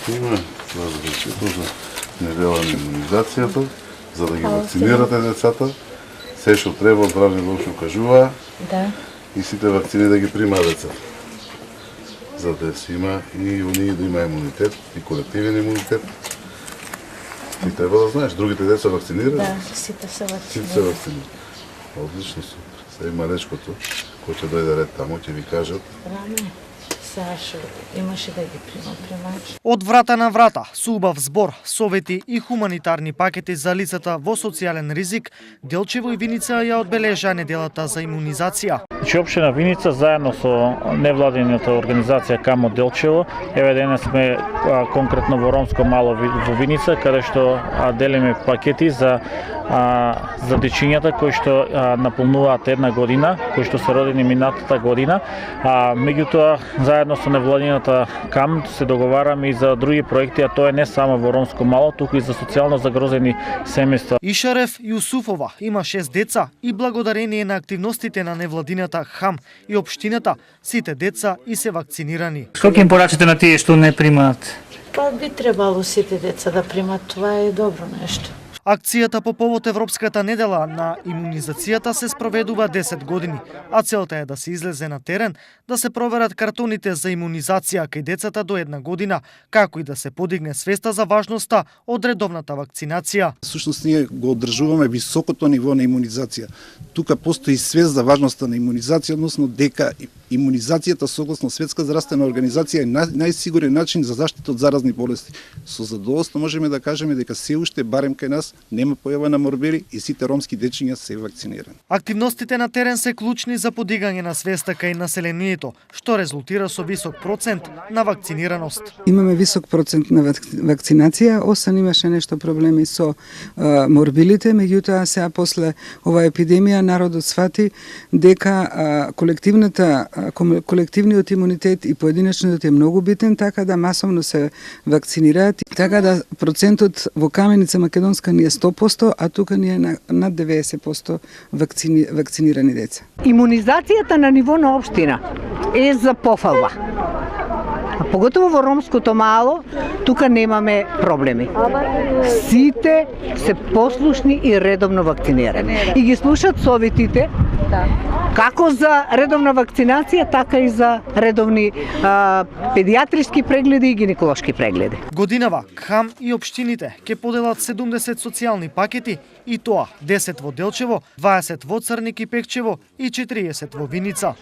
Има това задължително за недела на имунизацијата, за да ги вакцинирате децата. Се што треба, здравни лошо кажува. Да. И сите вакцини да ги примаат децата. За да си има и оние да има имунитет, и колективен имунитет. Ти треба да знаеш, другите деца вакцинирани? Да, сите се Сите се вакцинирани. вакцинирани. Одлично, супер. Сега има нешкото, кој ќе дојде ред тамо, ќе ви кажат. Раме, Сашо, имаше да ги примач. Од врата на врата, со убав збор, совети и хуманитарни пакети за лицата во социјален ризик, Делчево и Виница ја одбележа неделата за имунизација. Значи, општина Виница заедно со невладината организација Камо Делчево, еве денес сме конкретно во Ромско мало во Виница, каде што делиме пакети за дечињата кои што наполнуваат една година, кои што се родени минатата година. Меѓутоа, заедно со невладината КАМ се договараме и за други проекти, а тоа е не само во Ромско мало, туку и за социјално загрозени семејства. Ишарев Јусуфова има 6 деца и благодарение на активностите на невладината ХАМ и општината, сите деца и се вакцинирани. Што ќе им порачате на тие што не примаат? Па би требало сите деца да примат, това е добро нешто. Акцијата по повод Европската недела на имунизацијата се спроведува 10 години, а целта е да се излезе на терен, да се проверат картоните за имунизација кај децата до 1 година, како и да се подигне свеста за важноста од редовната вакцинација. Всушност ние го одржуваме високото ниво на имунизација. Тука постои свест за важноста на имунизација, односно дека имунизацијата согласно Светска здравствена организација е најсигурен начин за заштита од заразни болести. Со задоволство можеме да кажеме дека се уште барем кај нас нема појава на морбили и сите ромски дечиња се вакцинирани. Активностите на терен се клучни за подигање на свеста кај населението, што резултира со висок процент на вакцинираност. Имаме висок процент на вакцинација, освен имаше нешто проблеми со морбилите, меѓутоа сега после оваа епидемија народот свати дека колективниот имунитет и поединечниот е многу битен, така да масовно се вакцинираат, така да процентот во Каменица Македонска ни е 100%, а тука ни е над 90% вакцинирани деца. Имунизацијата на ниво на општина е за пофалба. А поготово во Ромското мало, тука немаме проблеми. Сите се послушни и редовно вакцинирани. И ги слушат советите, како за редовна вакцинација, така и за редовни педијатриски прегледи и гинеколошки прегледи. Годинава КХАМ и општините ќе поделат 70 социјални пакети, и тоа 10 во Делчево, 20 во Црник и Пекчево и 40 во Виница.